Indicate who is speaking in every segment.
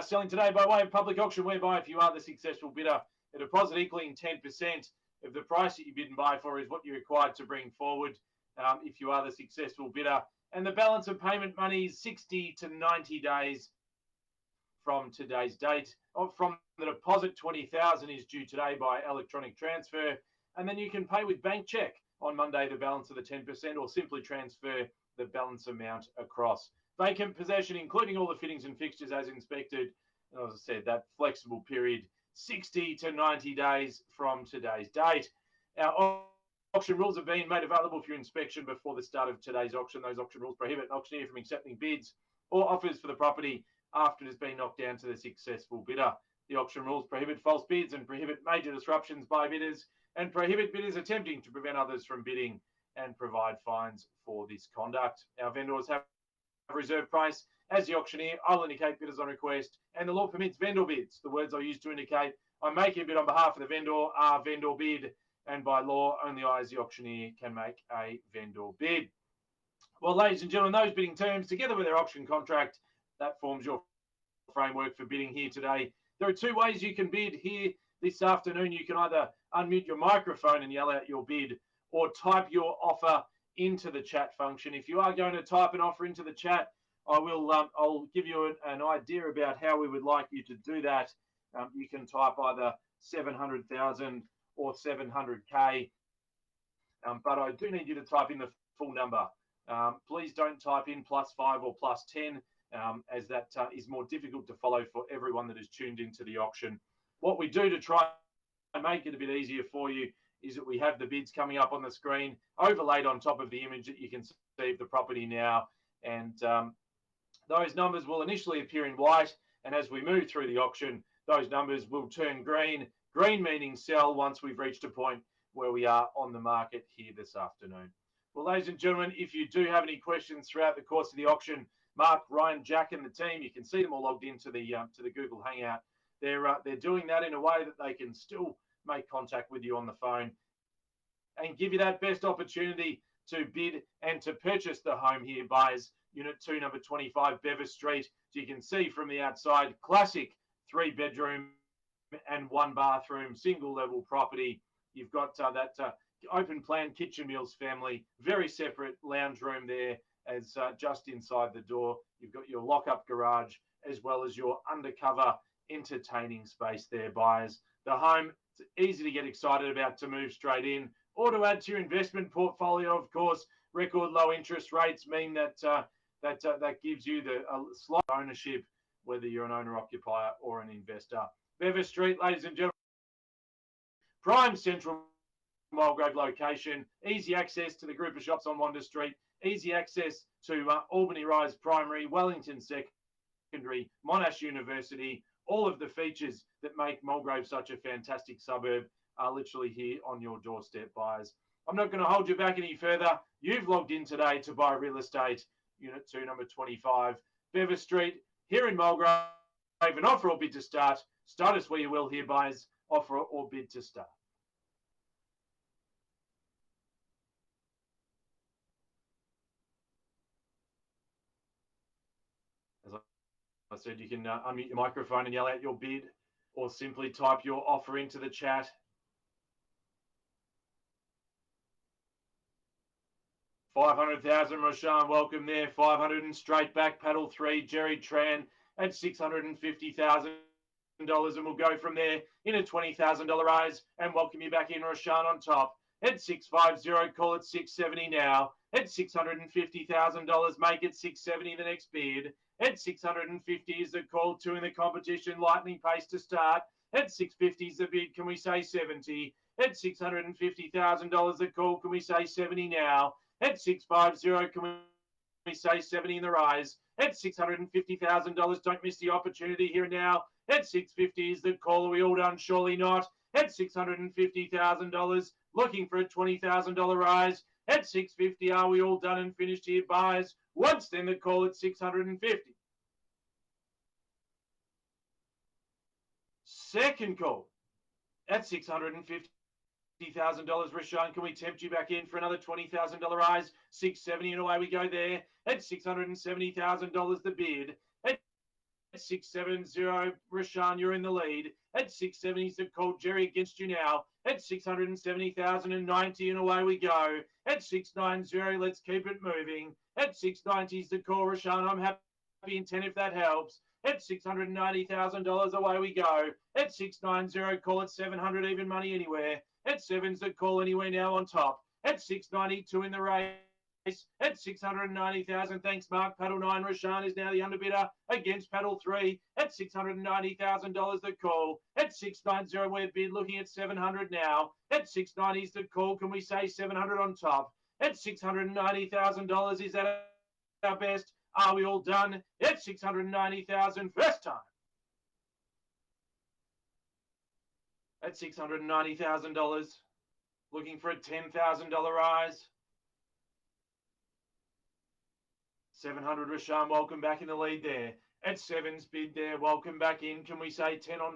Speaker 1: selling today by way of public auction, whereby if you are the successful bidder, a deposit equaling 10% of the price that you bid and buy for is what you're required to bring forward if you are the successful bidder. And the balance of payment money is 60 to 90 days from today's date. From the deposit, 20,000 is due today by electronic transfer, and then you can pay with bank check on Monday the balance of the 10%, or simply transfer the balance amount across. Vacant possession, including all the fittings and fixtures as inspected. And as I said, that flexible period, 60 to 90 days from today's date. Our auction rules have been made available for your inspection before the start of today's auction. Those auction rules prohibit an auctioneer from accepting bids or offers for the property after it has been knocked down to the successful bidder. The auction rules prohibit false bids and prohibit major disruptions by bidders, and prohibit bidders attempting to prevent others from bidding, and provide fines for this conduct. Our vendors have a reserve price. As the auctioneer, I'll indicate bidders on request, and the law permits vendor bids. The words I use to indicate I make a bid on behalf of the vendor are vendor bid, and by law, only I as the auctioneer can make a vendor bid. Well, ladies and gentlemen, those bidding terms, together with their auction contract, that forms your framework for bidding here today. There are two ways you can bid here this afternoon. You can either unmute your microphone and yell out your bid, or type your offer into the chat function. If you are going to type an offer into the chat, I'll give you an idea about how we would like you to do that. You can type either 700,000 or 700K, but I do need you to type in the full number. Please don't type in +5 or +10, as that is more difficult to follow for everyone that is tuned into the auction. What we do to try and make it a bit easier for you is that we have the bids coming up on the screen, overlaid on top of the image that you can see of the property now. And those numbers will initially appear in white, and as we move through the auction, those numbers will turn green, green meaning sell, once we've reached a point where we are on the market here this afternoon. Well, ladies and gentlemen, if you do have any questions throughout the course of the auction, Mark, Ryan, Jack, and the team, you can see them all logged into the Google Hangout. They're doing that in a way that they can still make contact with you on the phone and give you that best opportunity to bid and to purchase the home here. Buyers, Unit 2, number 25, Bevis Street. So you can see from the outside, classic 3-bedroom and 1-bathroom, single-level property. You've got that open plan kitchen meals family, very separate lounge room there, as just inside the door. You've got your lock-up garage, as well as your undercover entertaining space there, buyers. The home, it's easy to get excited about, to move straight in or to add to your investment portfolio. Of course, record low interest rates mean that that gives you the slight ownership, whether you're an owner-occupier or an investor. Bevis Street, ladies and gentlemen, prime central Mulgrave location, easy access to the group of shops on Wanda Street, easy access to Albany Rise Primary, Wellington Secondary, Monash University. All of the features that make Mulgrave such a fantastic suburb are literally here on your doorstep, buyers. I'm not going to hold you back any further. You've logged in today to buy real estate, Unit 2, number 25, Bevis Street, here in Mulgrave. An offer or bid to start. Start us where you will here, buyers. Offer or bid to start. I said, you can unmute your microphone and yell out your bid, or simply type your offer into the chat. $500,000, Roshan, welcome there. 500 and straight back, paddle 3, Jerry Tran at $650,000, and we'll go from there in a $20,000 rise, and welcome you back in, Roshan, on top at 650. Call it 670 now at $650,000. Make it 670 the next bid. At 650 is the call. 2 in the competition. Lightning pace to start. At 650 is the bid. Can we say 70? At $650,000 the call. Can we say 70 now? At 650, can we say 70 in the rise? At $650,000, don't miss the opportunity here and now. At 650 is the call. Are we all done? Surely not. At $650,000, looking for a $20,000 rise. At 650, are we all done and finished here, buyers? Once then the call at 650. Second call at $650,000. Rashawn, can we tempt you back in for another $20,000 rise? 670, and away we go there. At $670,000 the bid. At 670, Rashan, you're in the lead. At 670, the call. Jerry against you now. At 670,090, and away we go. At 690, let's keep it moving. At 690 is the call, Rashan. I'm happy in 10 if that helps. At $690,000, away we go. At 690, call it 700, even money anywhere. At 7's the call anywhere now on top. At 692 in the race. At 690,000, thanks Mark. Paddle 9, Rashan is now the underbidder against Paddle 3 at $690,000 the call. At 690, we're bid looking at 700 now. At 690 is the call. Can we say 700 on top? At $690,000, is that our best? Are we all done? At 690,000, first time. At $690,000, looking for a $10,000 rise. 700, Rashan, welcome back in the lead there. At 7's bid there, welcome back in. Can we say 10 on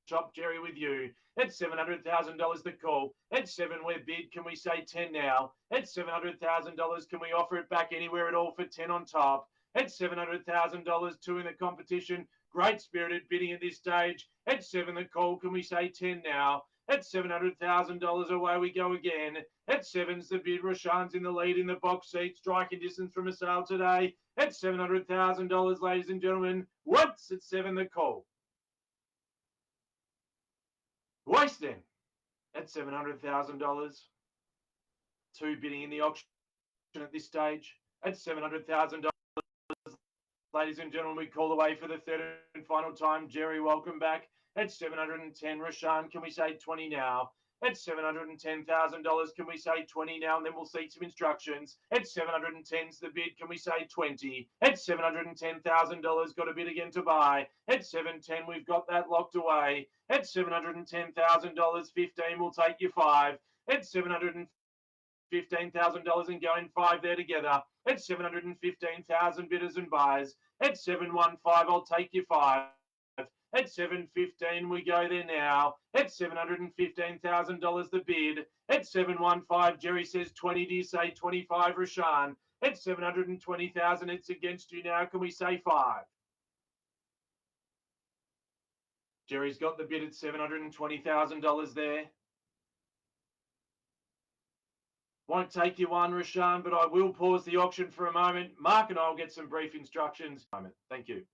Speaker 1: top, Jerry, with you? At $700,000 the call. At 7 we're bid. Can we say 10 now? At $700,000, can we offer it back anywhere at all for 10 on top? At $700,000, 2 in the competition. Great spirited bidding at this stage. At 7 the call. Can we say 10 now? At $700,000, away we go again. At 7's the bid. Rashan's in the lead in the box seat. Striking distance from a sale today. At $700,000, ladies and gentlemen. Once at 7 the call. Waste then. At $700,000. 2 bidding in the auction at this stage. At $700,000. Ladies and gentlemen, we call away for the third and final time. Jerry, welcome back. At 710, Rashan, can we say 20 now? At $710,000, can we say 20 now? And then we'll see some instructions. At 710's the bid, can we say 20? At $710,000, got a bid again to buy. At 710, we've got that locked away. At $710,000, 15, we'll take you 5. At $715,000 and going 5 there together. At 715,000 bidders and buyers. At 715, I'll take you 5. At 715, we go there now. At $715,000 the bid. At 715, Jerry says 20. Do you say 25, Rashan? At 720,000, it's against you now. Can we say 5? Jerry's got the bid at $720,000 there. Won't take you 1, Rashan, but I will pause the auction for a moment. Mark and I will get some brief instructions. Thank you.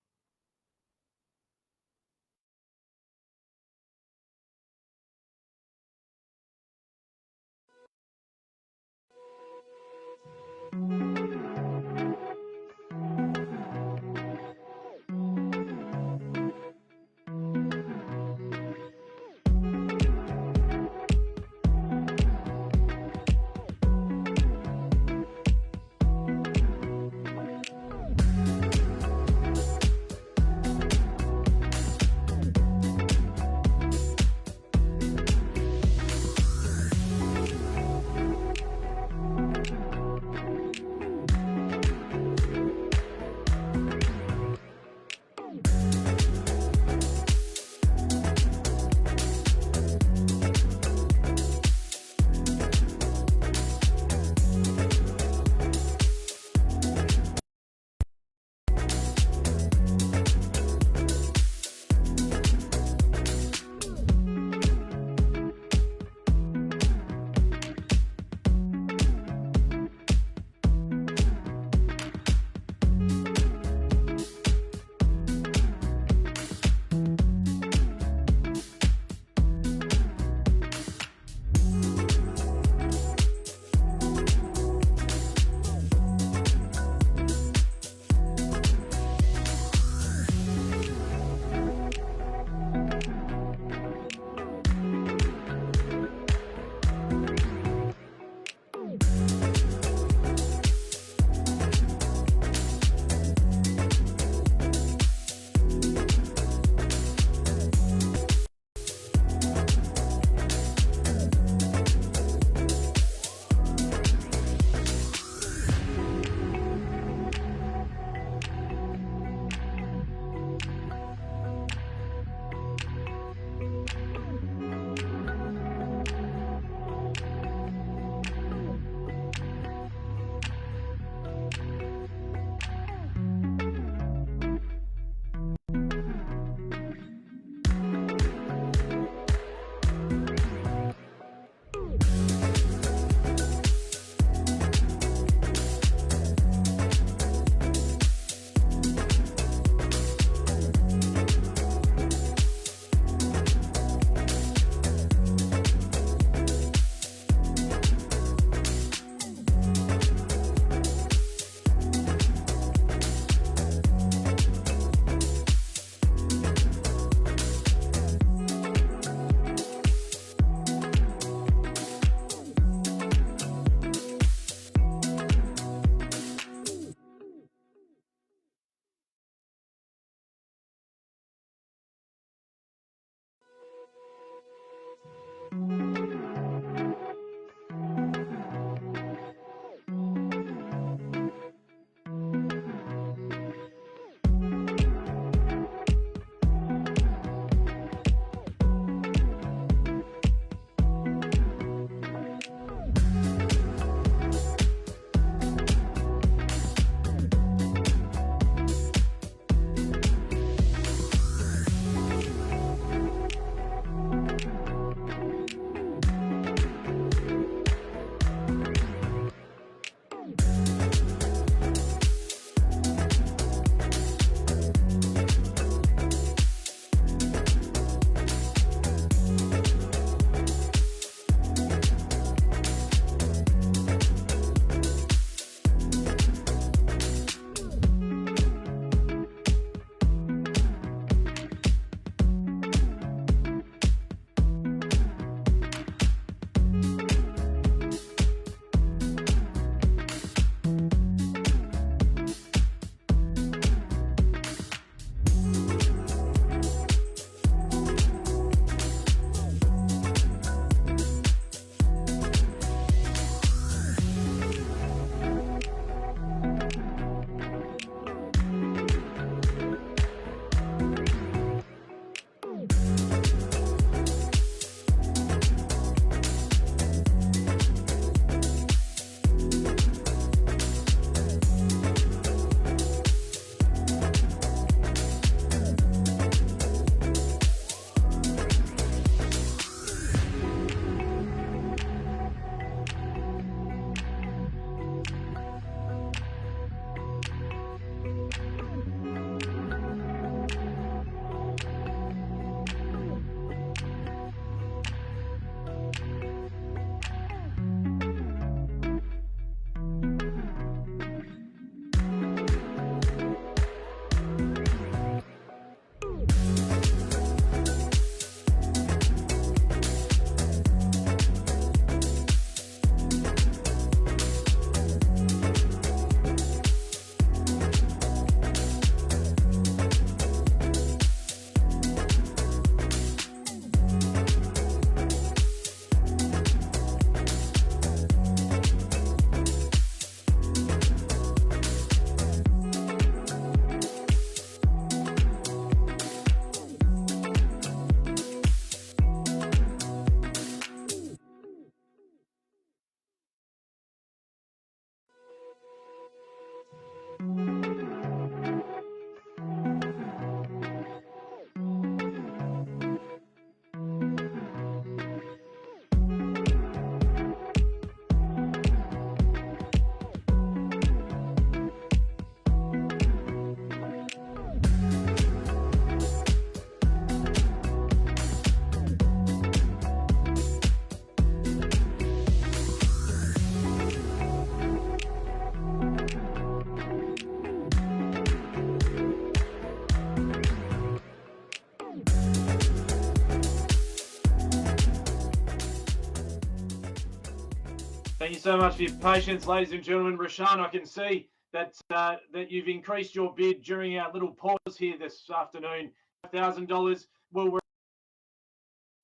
Speaker 1: Thank you so much for your patience, ladies and gentlemen. Rashan, I can see that that you've increased your bid during our little pause here this afternoon. $1,000.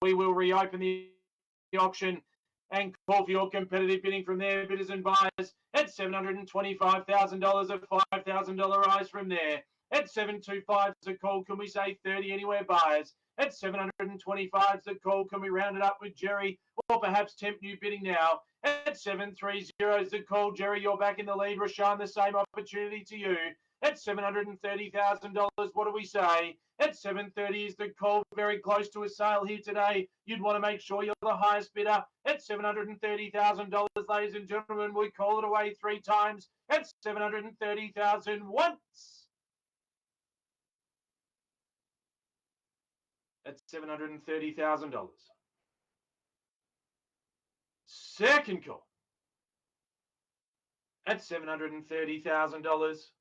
Speaker 1: We will reopen the auction and call for your competitive bidding from there, bidders and buyers, at $725,000, a $5,000 rise from there. At 725 is a call. Can we say 30 anywhere, buyers? At 725 is a call. Can we round it up with Jerry or perhaps tempt new bidding now? At 730 is the call. Jerry, you're back in the lead. Rashan, the same opportunity to you. At $730,000, what do we say? At 730 is the call. Very close to a sale here today. You'd want to make sure you're the highest bidder. At $730,000, ladies and gentlemen, we call it away 3 times. At $730,000 once. At $730,000. Second call. At $730,000.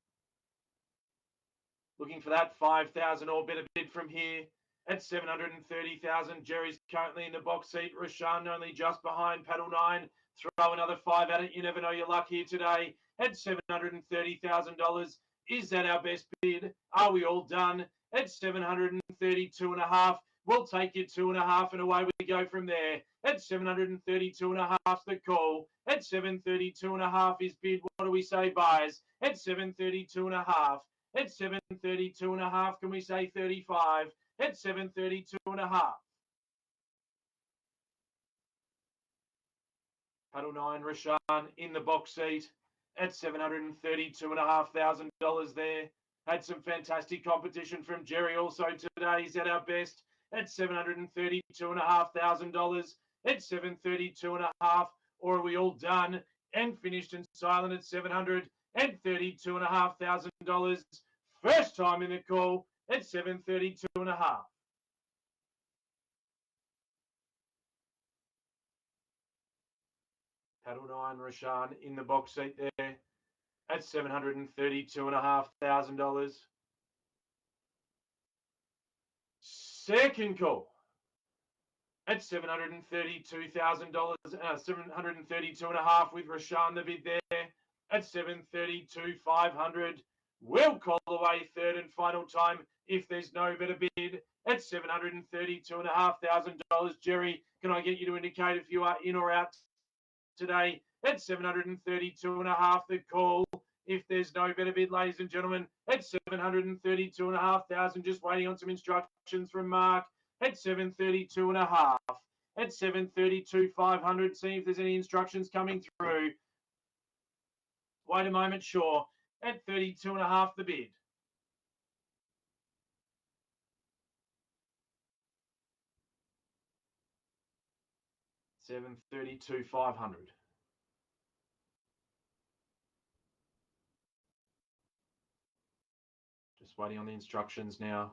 Speaker 1: Looking for that 5,000 or better bid from here. At 730,000, Jerry's currently in the box seat. Rashan only just behind. Paddle 9. Throw another 5 at it. You never know your luck here today. At $730,000. Is that our best bid? Are we all done? At 732.5. We'll take you 2.5 and away we go from there. At 732.5 the call. At 732.5 is bid. What do we say, buyers? At 732.5. At 732.5, can we say 35? At 732.5. Paddle 9, Rashan in the box seat at $732,500 there. Had some fantastic competition from Jerry also today. He's at our best at $732,500 at 732.5, or are we all done and finished and silent at $732,500? First time in the call at 732.5. Paddle 9, Rashan in the box seat there at $732,500. Second call at $732,000, 732.5 with Rashan the bid there at 732,500. We'll call away third and final time if there's no better bid at $732,500. Jerry, can I get you to indicate if you are in or out today at $732.5 the call? If there's no better bid, ladies and gentlemen, at $732,500, just waiting on some instructions from Mark at $732.5. At $732,500, see if there's any instructions coming through. Wait a moment, sure. At $32.5 the bid. $732,500. Just waiting on the instructions now.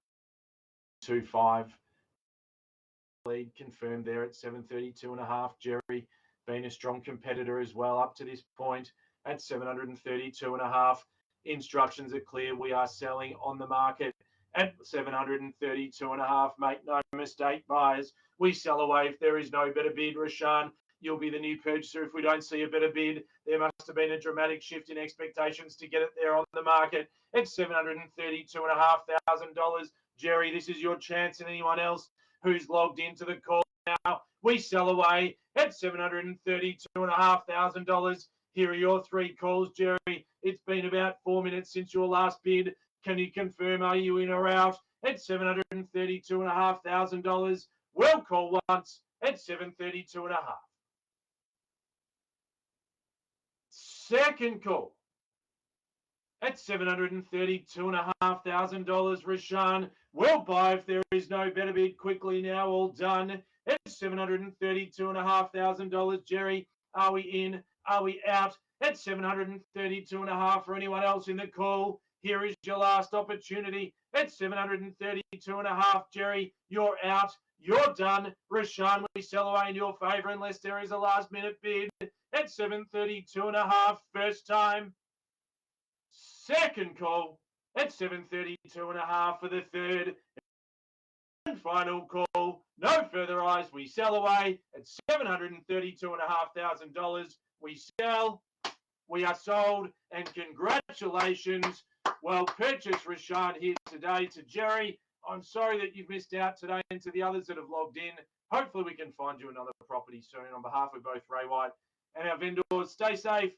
Speaker 1: 2.5. Lead confirmed there at 732.5. Jerry being a strong competitor as well up to this point at 732.5. Instructions are clear. We are selling on the market at 732.5. Make no mistake, buyers. We sell away if there is no better bid. Rashan, you'll be the new purchaser if we don't see a better bid. There must have been a dramatic shift in expectations to get it there on the market at $732,500. Jerry, this is your chance, and anyone else who's logged into the call now. We sell away at $732,500. Here are your 3 calls, Jerry. It's been about 4 minutes since your last bid. Can you confirm, are you in or out at $732,500? We'll call once at 732.5. Second call at $732,500. Rashan, we'll buy if there is no better bid. Quickly now, all done at $732,500. Jerry, are we in? Are we out at $732.5 for anyone else in the call? Here is your last opportunity at $732.5. Jerry, you're out. You're done. Rashan, we sell away in your favour unless there is a last minute bid at $732.5. First time. Second call at $732.5 for the third and final call. No further eyes. We sell away at $732,500. We sell, we are sold, and congratulations. Well purchased, Rashaan, here today. To Jerry, I'm sorry that you've missed out today, and to the others that have logged in, hopefully we can find you another property soon. On behalf of both Ray White and our vendors, stay safe.